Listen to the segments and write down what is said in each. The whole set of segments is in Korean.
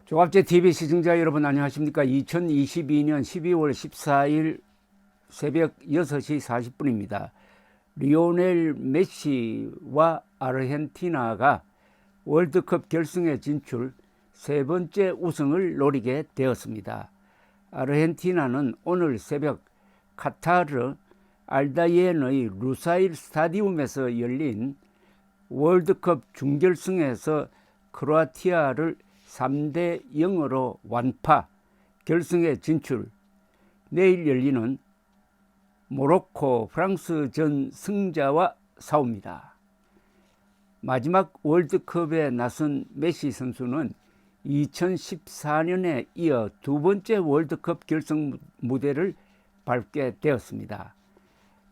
조갑제 TV 시청자 여러분 안녕하십니까? 2022년 12월 14일 새벽 6시 40분입니다. 리오넬 메시와 아르헨티나가 월드컵 결승에 진출 세 번째 우승을 노리게 되었습니다. 아르헨티나는 오늘 새벽 카타르 알다이엔의 루사일 스타디움에서 열린 월드컵 준결승에서 크로아티아를 3대 0으로 완파, 결승에 진출. 내일 열리는 모로코, 프랑스전 승자와 싸웁니다. 마지막 월드컵에 나선 메시 선수는 2014년에 이어 두 번째 월드컵 결승 무대를 밟게 되었습니다.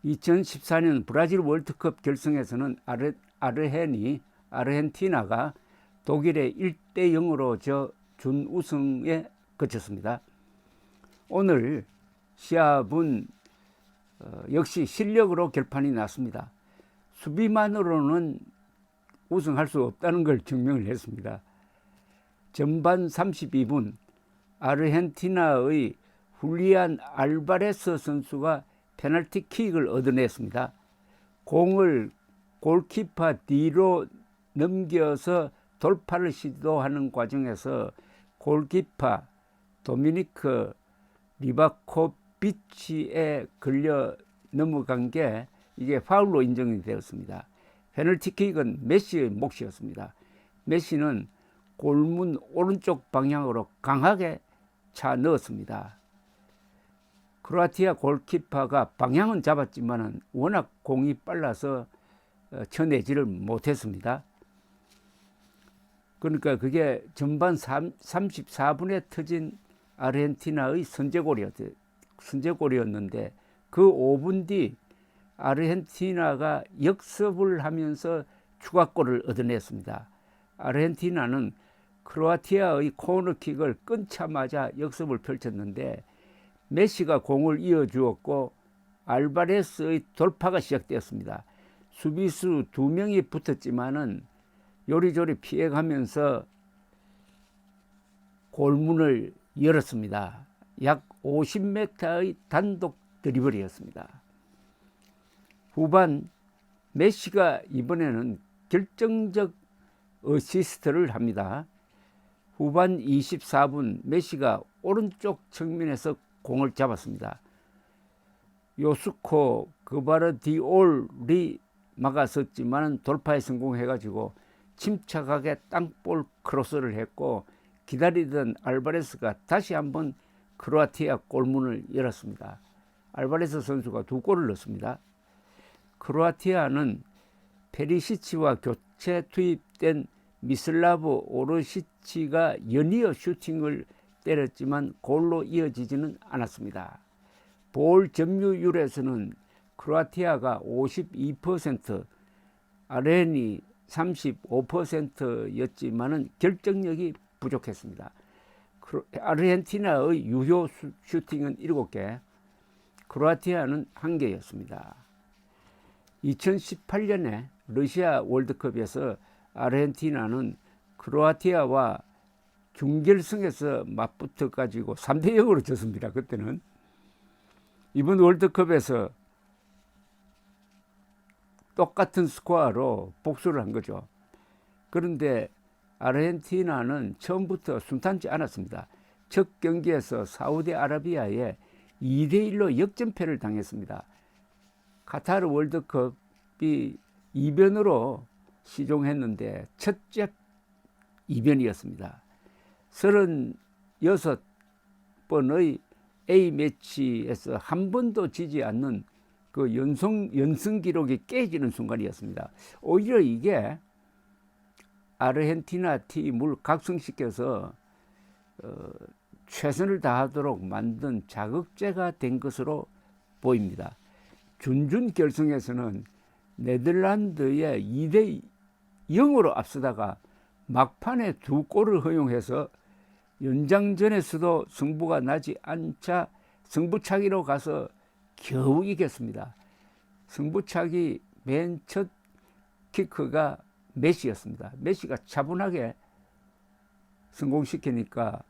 2014년 브라질 월드컵 결승에서는 아르헨티나가 독일에 1대 0으로 져 준우승에 그쳤습니다. 오늘 시합은 역시 실력으로 결판이 났습니다. 수비만으로는 우승할 수 없다는 걸 증명을 했습니다. 전반 32분 아르헨티나의 훌리안 알바레스 선수가 페널티킥을 얻어냈습니다. 공을 골키퍼 뒤로 넘겨서 돌파를 시도하는 과정에서 골키퍼 도미니크 리바코비치에 걸려 넘어간 게 이게 파울로 인정이 되었습니다. 페널티킥은 메시의 몫이었습니다. 메시는 골문 오른쪽 방향으로 강하게 차 넣었습니다. 크로아티아 골키퍼가 방향은 잡았지만 워낙 공이 빨라서 쳐내지를 못했습니다. 그러니까 그게 전반 34분에 터진 아르헨티나의 선제골이었는데 그 5분 뒤 아르헨티나가 역습을 하면서 추가골을 얻어냈습니다. 아르헨티나는 크로아티아의 코너킥을 끊자마자 역습을 펼쳤는데 메시가 공을 이어주었고 알바레스의 돌파가 시작되었습니다. 수비수 2명이 붙었지만은 요리조리 피해가면서 골문을 열었습니다. 약 50m의 단독 드리블이었습니다. 후반 메시가 이번에는 결정적 어시스트를 합니다. 후반 24분 메시가 오른쪽 측면에서 공을 잡았습니다. 요스코 그바르디올이 막았었지만 돌파에 성공해가지고 침착하게 땅볼 크로스를 했고 기다리던 알바레스가 다시 한번 크로아티아 골문을 열었습니다. 알바레스 선수가 2골을 넣었습니다. 크로아티아는 페리시치와 교체 투입된 미슬라브 오르시치가 연이어 슈팅을 때렸지만 골로 이어지지는 않았습니다. 볼 점유율에서는 크로아티아가 52%, 아르헨이 35%였지만은 결정력이 부족했습니다. 아르헨티나의 유효 슈팅은 7개, 크로아티아는 1개였습니다. 2018년에 러시아 월드컵에서 아르헨티나는 크로아티아와 준결승에서 맞붙어 가지고 3대 0으로 졌습니다. 그때는. 이번 월드컵에서 똑같은 스코어로 복수를 한 거죠. 그런데 아르헨티나는 처음부터 순탄치 않았습니다. 첫 경기에서 사우디아라비아에 2대 1로 역전패를 당했습니다. 카타르 월드컵이 이변으로 시종했는데 첫째 이변이었습니다. 36번의 A매치에서 한 번도 지지 않는 그 연승 기록이 깨지는 순간이었습니다. 오히려 이게 아르헨티나 팀을 각성시켜서 최선을 다하도록 만든 자극제가 된 것으로 보입니다. 준준 결승에서는 네덜란드에 2대 0으로 앞서다가 막판에 2골을 허용해서 연장전에서도 승부가 나지 않자 승부차기로 가서 겨우 이겼습니다. 승부차기 맨 첫 키크가 메시였습니다. 메시가 차분하게 성공시키니까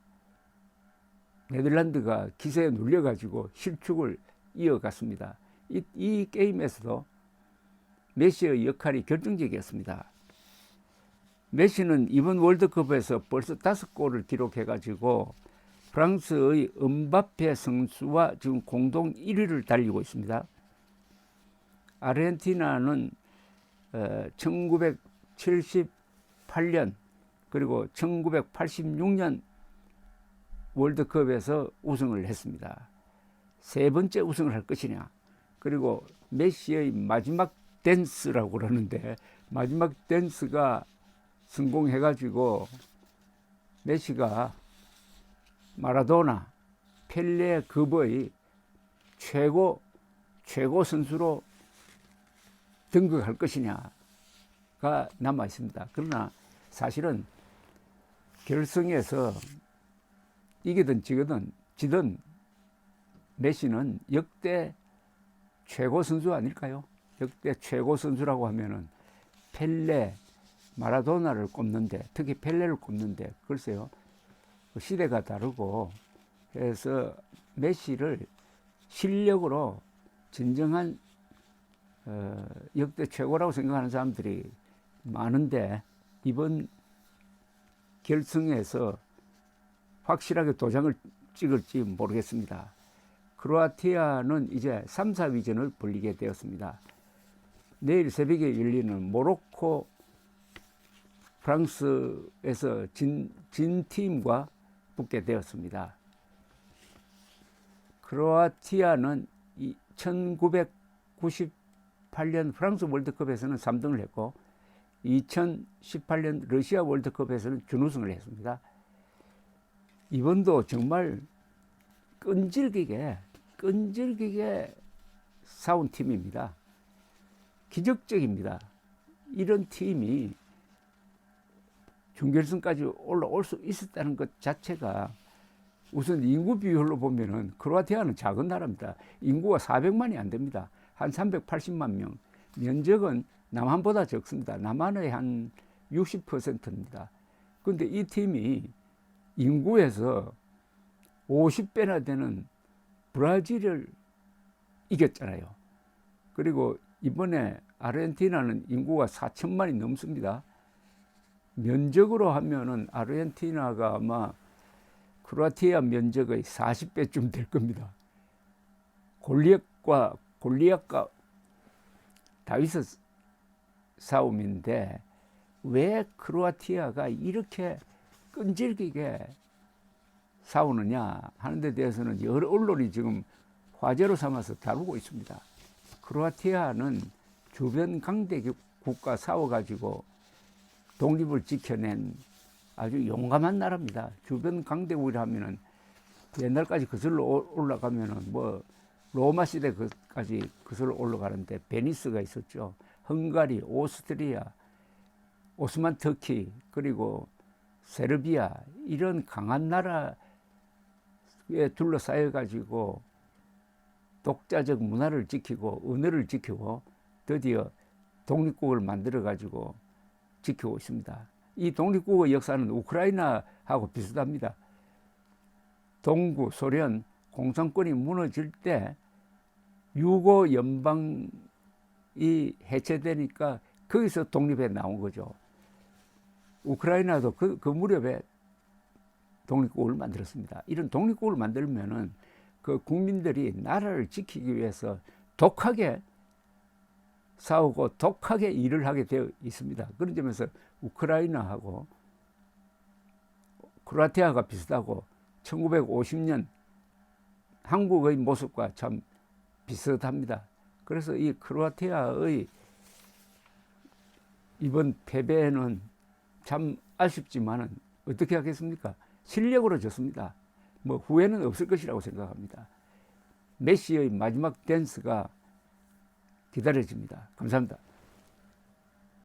네덜란드가 기세에 눌려가지고 실축을 이어갔습니다. 이 게임에서도 메시의 역할이 결정적이었습니다. 메시는 이번 월드컵에서 벌써 5골을 기록해가지고 프랑스의 음바페 선수와 지금 공동 1위를 달리고 있습니다. 아르헨티나는 1978년 그리고 1986년 월드컵에서 우승을 했습니다. 세 번째 우승을 할 것이냐. 그리고 메시의 마지막 댄스라고 그러는데 마지막 댄스가 성공해가지고 메시가 마라도나, 펠레 급의 최고 선수로 등극할 것이냐가 남아 있습니다. 그러나 사실은 결승에서 이기든 지든 메시는 역대 최고 선수 아닐까요? 역대 최고 선수라고 하면은 펠레, 마라도나를 꼽는데, 특히 펠레를 꼽는데, 글쎄요, 시대가 다르고 해서 메시를 실력으로 진정한 역대 최고라고 생각하는 사람들이 많은데 이번 결승에서 확실하게 도장을 찍을지 모르겠습니다. 크로아티아는 이제 3, 4위전을 벌리게 되었습니다. 내일 새벽에 열리는 모로코, 프랑스에서 진 팀과 붙게 되었습니다. 크로아티아는 1998년 프랑스 월드컵에서는 3등을 했고 2018년 러시아 월드컵에서는 준우승을 했습니다. 이번도 정말 끈질기게 싸운 팀입니다. 기적적입니다. 이런 팀이 준결승까지 올라올 수 있었다는 것 자체가 우선 인구 비율로 보면은 크로아티아는 작은 나라입니다. 인구가 400만이 안 됩니다. 한 380만 명. 면적은 남한보다 적습니다. 남한의 한 60%입니다. 그런데 이 팀이 인구에서 50배나 되는 브라질을 이겼잖아요. 그리고 이번에 아르헨티나는 인구가 4천만이 넘습니다. 면적으로 하면은 아르헨티나가 아마 크로아티아 면적의 40배쯤 될 겁니다. 골리앗과 다윗의 싸움인데 왜 크로아티아가 이렇게 끈질기게 싸우느냐 하는 데 대해서는 여러 언론이 지금 화제로 삼아서 다루고 있습니다. 크로아티아는 주변 강대 국가 싸워가지고 독립을 지켜낸 아주 용감한 나라입니다. 주변 강대국이라 하면은 옛날까지 거슬러 올라가면은 뭐 로마 시대까지 거슬러 올라가는데 베니스가 있었죠. 헝가리, 오스트리아, 오스만 터키, 그리고 세르비아 이런 강한 나라에 둘러싸여 가지고 독자적 문화를 지키고 언어를 지키고 드디어 독립국을 만들어 가지고 지키고 있습니다. 이 독립국의 역사는 우크라이나하고 비슷합니다. 동구 소련 공산권이 무너질 때 유고 연방이 해체되니까 거기서 독립에 나온 거죠. 우크라이나도 그 무렵에 독립국을 만들었습니다. 이런 독립국을 만들면은 그 국민들이 나라를 지키기 위해서 독하게 싸우고 독하게 일을 하게 되어 있습니다. 그런 점에서 우크라이나하고 크로아티아가 비슷하고 1950년 한국의 모습과 참 비슷합니다. 그래서 이 크로아티아의 이번 패배는 참 아쉽지만은 어떻게 하겠습니까? 실력으로 졌습니다. 뭐 후회는 없을 것이라고 생각합니다. 메시의 마지막 댄스가 기다려집니다. 감사합니다.